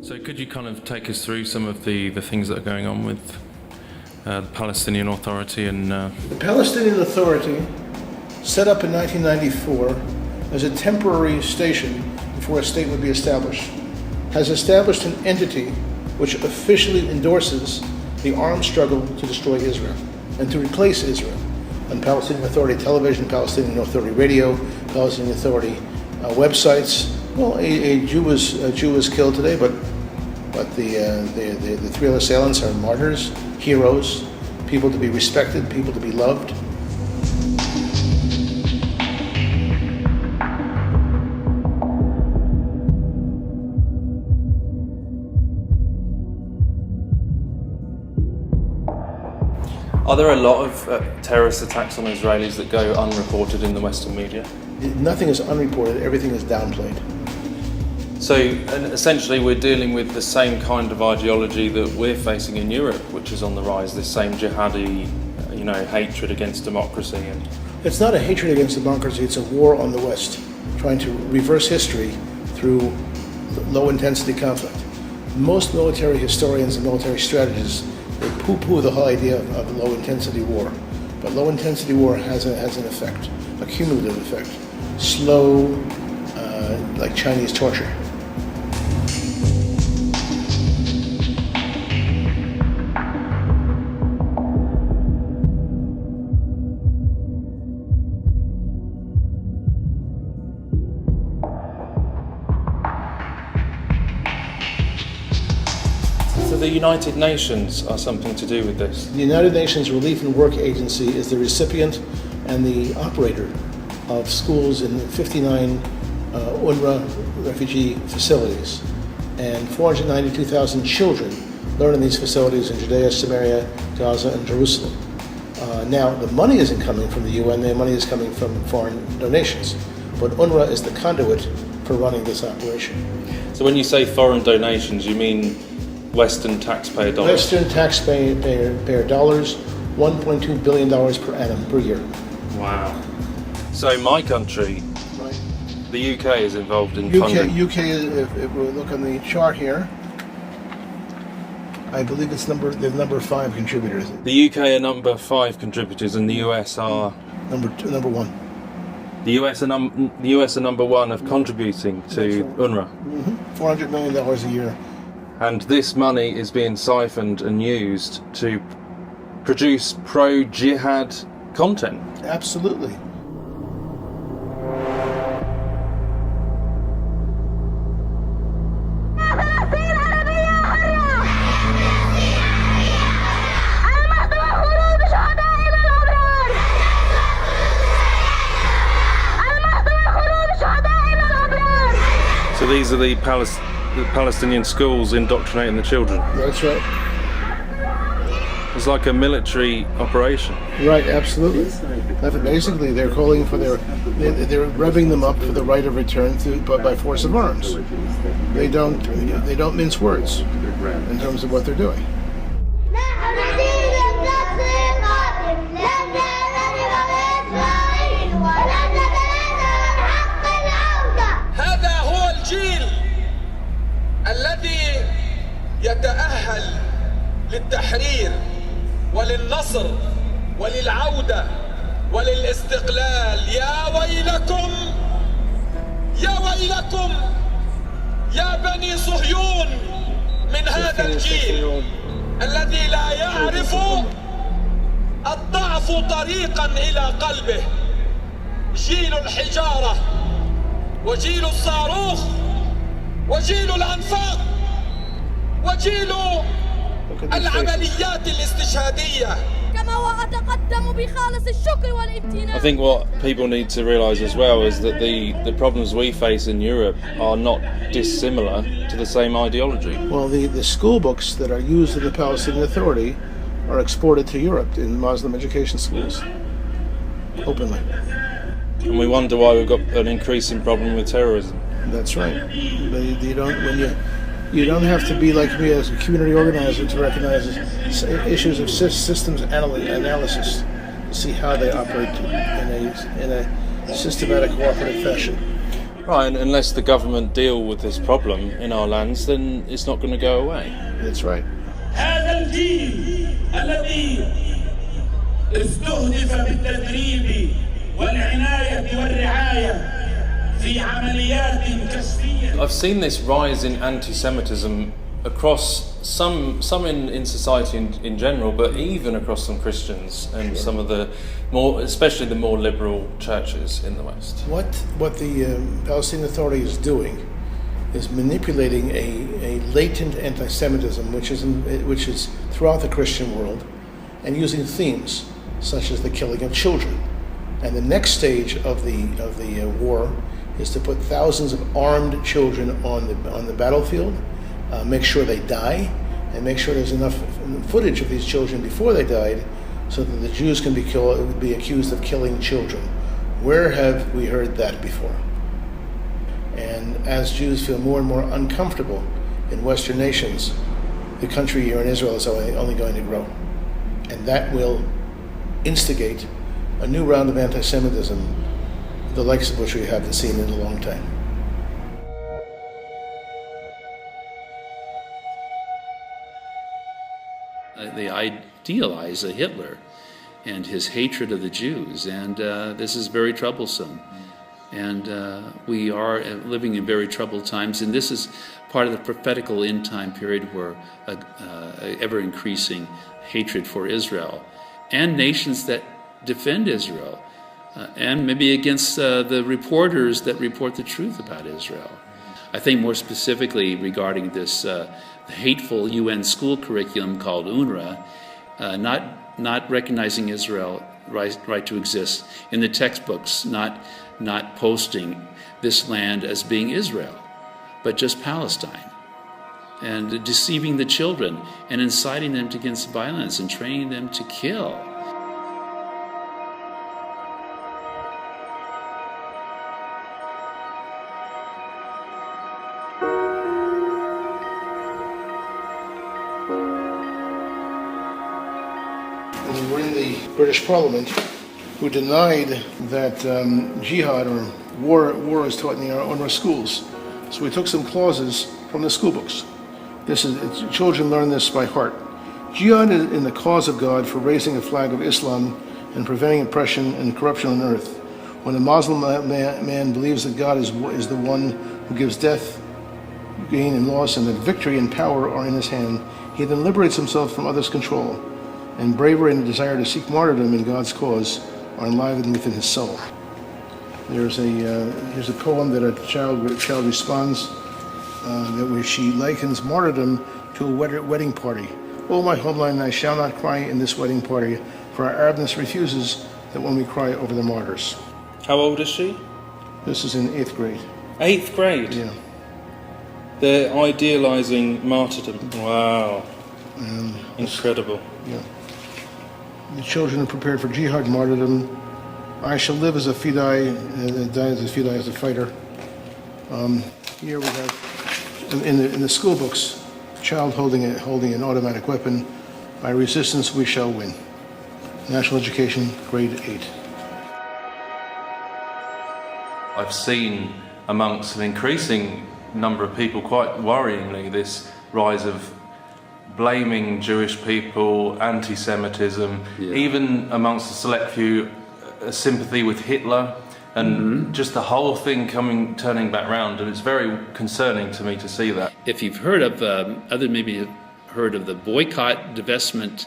So could you kind of take us through some of the things that are going on with the Palestinian Authority and... The Palestinian Authority, set up in 1994 as a temporary station before a state would be established, has established an entity which officially endorses the armed struggle to destroy Israel and to replace Israel on Palestinian Authority television, Palestinian Authority radio, Palestinian Authority websites. Well, a Jew was killed today, but the three other assailants are martyrs, heroes, people to be respected, people to be loved. Are there a lot of terrorist attacks on Israelis that go unreported in the Western media? Nothing is unreported, everything is downplayed. So essentially we're dealing with the same kind of ideology that we're facing in Europe, which is on the rise, this same jihadi, hatred against democracy. And it's not a hatred against democracy, it's a war on the West, trying to reverse history through low-intensity conflict. Most military historians and military strategists, they poo-poo the whole idea of low-intensity war. But low-intensity war has an effect, a cumulative effect, slow, like Chinese torture. So the United Nations are something to do with this? The United Nations Relief and Work Agency is the recipient and the operator of schools in 59 UNRWA refugee facilities, and 492,000 children learn in these facilities in Judea, Samaria, Gaza, and Jerusalem. Now, the money isn't coming from the UN, the money is coming from foreign donations, but UNRWA is the conduit for running this operation. So when you say foreign donations, you mean Western taxpayer dollars? Western taxpayer dollars, $1.2 billion per annum, per year. Wow. So my country, Right. the UK, is involved in funding. UK, if we look on the chart here, I believe it's number 5 contributors. The UK are number 5 contributors, and the US are Number 1. the US are number 1 of contributing to UNRWA. $400 million a year. And this money is being siphoned and used to produce pro-jihad content. Absolutely. So these are the Palestinian schools indoctrinating the children. That's right. It's like a military operation. Right, absolutely. Basically, they're calling for they're revving them up for the right of return by force of arms. They don't mince words in terms of what they're doing. هذا هو الجيل الذي يتأهل للتحرير وللنصر وللعودة وللاستقلال. يا ويلكم يا ويلكم يا بني صهيون من هذا الجيل الذي لا يعرف الضعف طريقا إلى قلبه. جيل الحجارة وجيل الصاروخ وجيل الأنفاق وجيل العمليات الاستشهادية. I think what people need to realise as well is that the problems we face in Europe are not dissimilar to the same ideology. Well, the school books that are used in the Palestinian Authority are exported to Europe in Muslim education schools, openly. And we wonder why we've got an increasing problem with terrorism. That's right. You don't have to be like me as a community organizer to recognize issues of systems analysis, to see how they operate in a systematic, cooperative fashion. Right, and unless the government deal with this problem in our lands, then it's not going to go away. That's right. هذا الجيل الذي استهدف بالتدريب والعناية والرعاية في عمليات كشفية. I've seen this rise in anti-Semitism across some in society in general, but even across some Christians and some of the more, especially the more liberal churches in the West. What the Palestinian Authority is doing is manipulating a latent anti-Semitism, which is throughout the Christian world, and using themes such as the killing of children. And the next stage of the war is to put thousands of armed children on the battlefield, make sure they die, and make sure there's enough footage of these children before they died, so that the Jews can be accused of killing children. Where have we heard that before? And as Jews feel more and more uncomfortable in Western nations, the country here in Israel is only going to grow. And that will instigate a new round of anti-Semitism, the likes of which we haven't seen in a long time. They idealize a Hitler and his hatred of the Jews, and this is very troublesome. And we are living in very troubled times, and this is part of the prophetical end time period where ever-increasing hatred for Israel and nations that defend Israel, and maybe against the reporters that report the truth about Israel. I think more specifically regarding this hateful UN school curriculum called UNRWA, not recognizing Israel right to exist in the textbooks, not posting this land as being Israel, but just Palestine, and deceiving the children and inciting them against violence and training them to kill. We were in the British Parliament, who denied that jihad or war is taught in the UNRWA schools. So we took some clauses from the school books. Children learn this by heart. Jihad is in the cause of God for raising a flag of Islam and preventing oppression and corruption on earth. When a Muslim man believes that God is the one who gives death, gain, and loss, and that victory and power are in his hand, he then liberates himself from others' control, and bravery and the desire to seek martyrdom in God's cause are enlivened within his soul. Here's a poem that a child responds, where she likens martyrdom to a wedding party. "O my homeland, I shall not cry in this wedding party, for our Arabness refuses that when we cry over the martyrs." How old is she? This is in 8th grade. 8th grade? Yeah. They're idealising martyrdom. Wow. Incredible. Yeah. The children are prepared for jihad martyrdom. I shall live as a fidai, and die as a fidai, as a fighter. Here we have, in the school books, a child holding an automatic weapon. By resistance we shall win. National Education, grade 8. I've seen amongst an increasing number of people, quite worryingly, this rise of blaming Jewish people, anti-Semitism, even amongst a select few, sympathy with Hitler, and just the whole thing turning back round, and it's very concerning to me to see that. If you've heard of, maybe have heard of the boycott divestment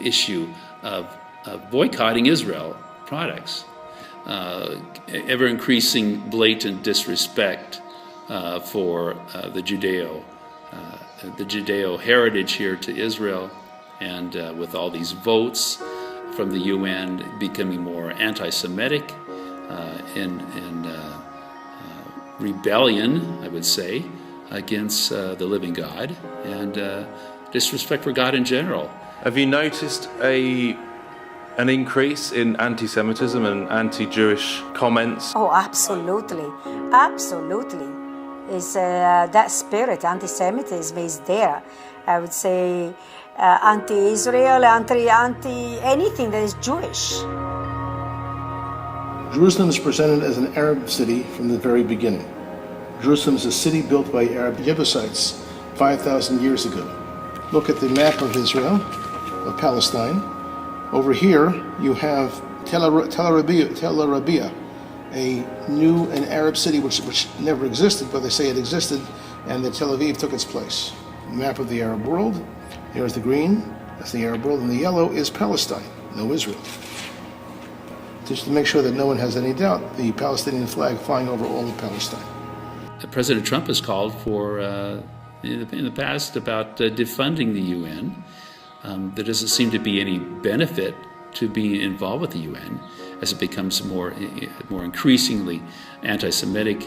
issue of boycotting Israel products, ever-increasing blatant disrespect for the Judeo heritage here to Israel, and with all these votes from the UN becoming more anti-Semitic, in rebellion, I would say, against the living God, and disrespect for God in general. Have you noticed an increase in anti-Semitism and anti-Jewish comments? Oh, absolutely. Absolutely. Is that spirit, anti-Semitism is there. I would say anti-Israel, anti anything that is Jewish. Jerusalem is presented as an Arab city from the very beginning. Jerusalem is a city built by Arab Jebusites 5,000 years ago. Look at the map of Israel, of Palestine. Over here you have Tel Arabiya, an Arab city which never existed, but they say it existed, and that Tel Aviv took its place. The map of the Arab world, here's the green, that's the Arab world, and the yellow is Palestine, no Israel. Just to make sure that no one has any doubt, the Palestinian flag flying over all of Palestine. President Trump has called for, in the past, about defunding the UN. There doesn't seem to be any benefit to being involved with the UN as it becomes more increasingly anti-Semitic,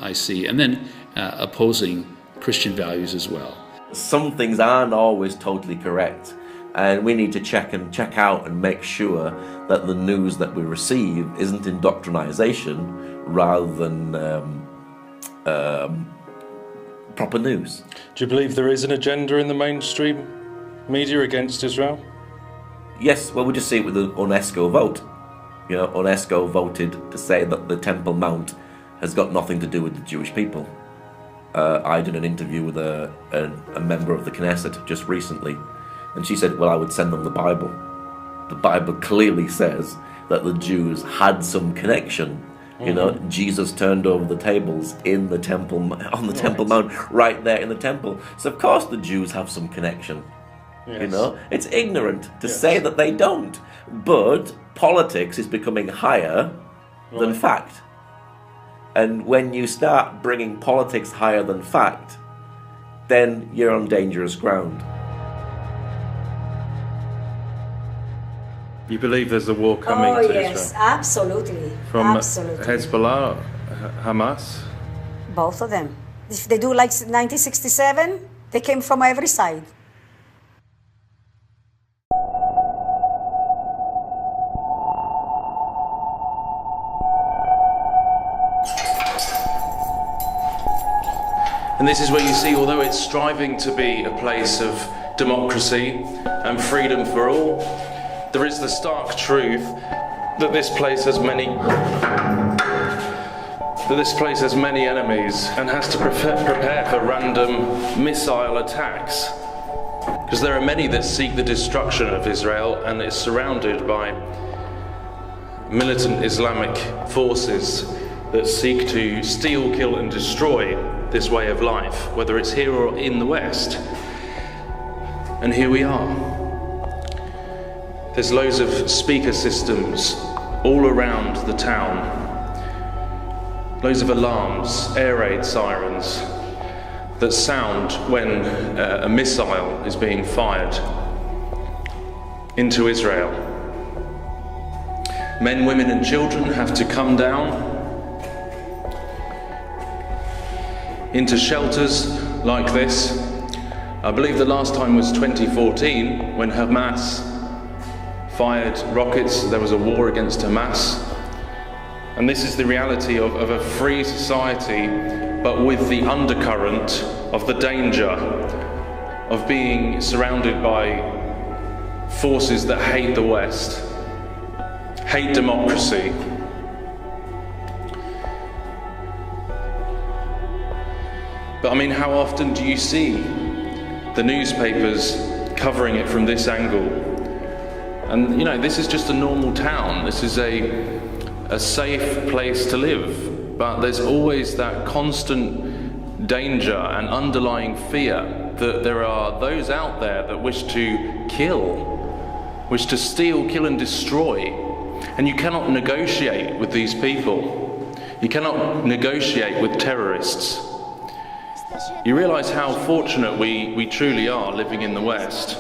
I see, and then opposing Christian values as well. Some things aren't always totally correct, and we need to check out and make sure that the news that we receive isn't indoctrination rather than proper news. Do you believe there is an agenda in the mainstream media against Israel? Yes, well, we just see it with the UNESCO vote. You know, UNESCO voted to say that the Temple Mount has got nothing to do with the Jewish people. I did an interview with a member of the Knesset just recently, and she said, well, I would send them the Bible. The Bible clearly says that the Jews had some connection. You know, Jesus turned over the tables in the temple, on the Temple Mount, right there in the temple. So of course the Jews have some connection. Yes. You know, it's ignorant to say that they don't. But politics is becoming higher than fact. And when you start bringing politics higher than fact, then you're on dangerous ground. You believe there's a war coming to Israel? Oh, yes, absolutely. From absolutely. Hezbollah, Hamas? Both of them. If they do like 1967, they came from every side. And this is where you see, although it's striving to be a place of democracy and freedom for all, there is the stark truth that this place has many enemies and has to prepare for random missile attacks. Because there are many that seek the destruction of Israel, and it's surrounded by militant Islamic forces that seek to steal, kill and destroy this way of life, whether it's here or in the West. And here we are. There's loads of speaker systems all around the town. Loads of alarms, air raid sirens that sound when a missile is being fired into Israel. Men, women and children have to come down into shelters like this. I believe the last time was 2014 when Hamas fired rockets. There was a war against Hamas. And this is the reality of a free society, but with the undercurrent of the danger of being surrounded by forces that hate the West, hate democracy. But I mean, how often do you see the newspapers covering it from this angle? And you know, this is just a normal town. This is a safe place to live. But there's always that constant danger and underlying fear that there are those out there that wish to kill, wish to steal, kill and destroy. And you cannot negotiate with these people. You cannot negotiate with terrorists. You realise how fortunate we truly are living in the West,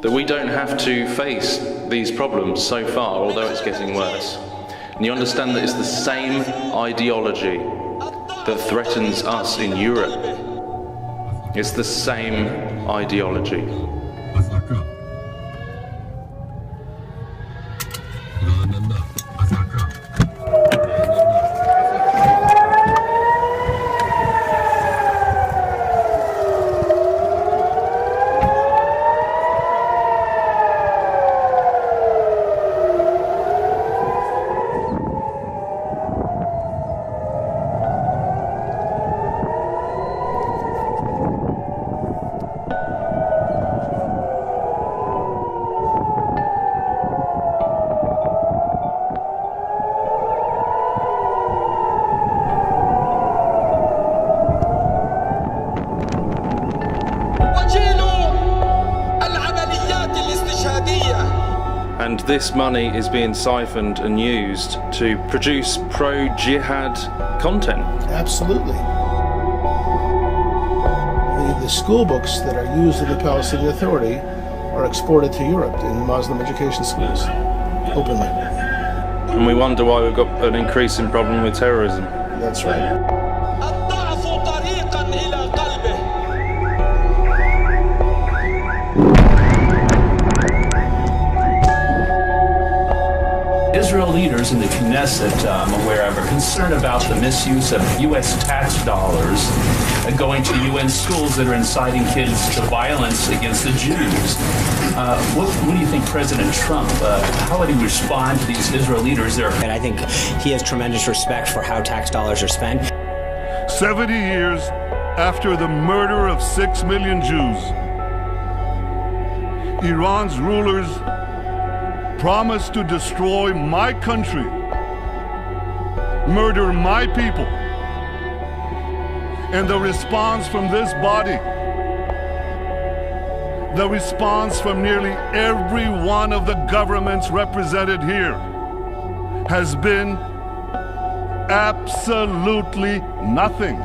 that we don't have to face these problems so far, although it's getting worse. And you understand that it's the same ideology that threatens us in Europe. It's the same ideology. And this money is being siphoned and used to produce pro-jihad content. Absolutely. The school books that are used in the Palestinian Authority are exported to Europe in Muslim education schools, openly. And we wonder why we've got an increasing problem with terrorism. That's right. Israel leaders in the Knesset, I'm aware of, are concerned about the misuse of U.S. tax dollars going to UN schools that are inciting kids to violence against the Jews. What do you think President Trump, how would he respond to these Israel leaders? And I think he has tremendous respect for how tax dollars are spent. 70 years after the murder of 6 million Jews, Iran's rulers promised to destroy my country, murder my people. And the response from this body, the response from nearly every one of the governments represented here, has been absolutely nothing.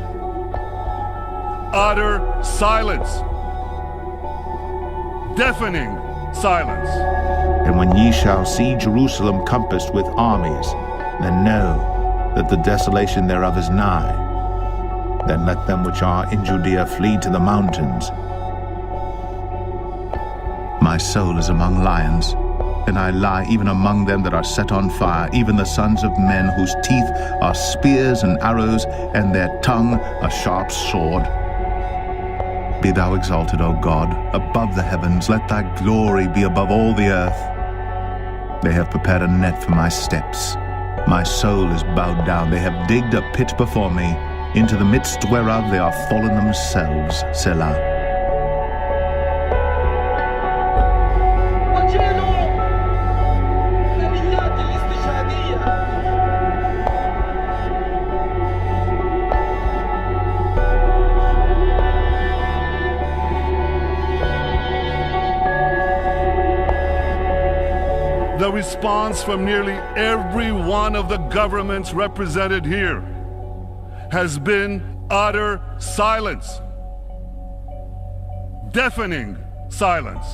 Utter silence. Deafening silence. And when ye shall see Jerusalem compassed with armies, then know that the desolation thereof is nigh. Then let them which are in Judea flee to the mountains. My soul is among lions, and I lie even among them that are set on fire, even the sons of men whose teeth are spears and arrows, and their tongue a sharp sword. Be thou exalted, O God, above the heavens. Let thy glory be above all the earth. They have prepared a net for my steps. My soul is bowed down. They have digged a pit before me, into the midst whereof they are fallen themselves. Selah. The response from nearly every one of the governments represented here has been utter silence. Deafening silence.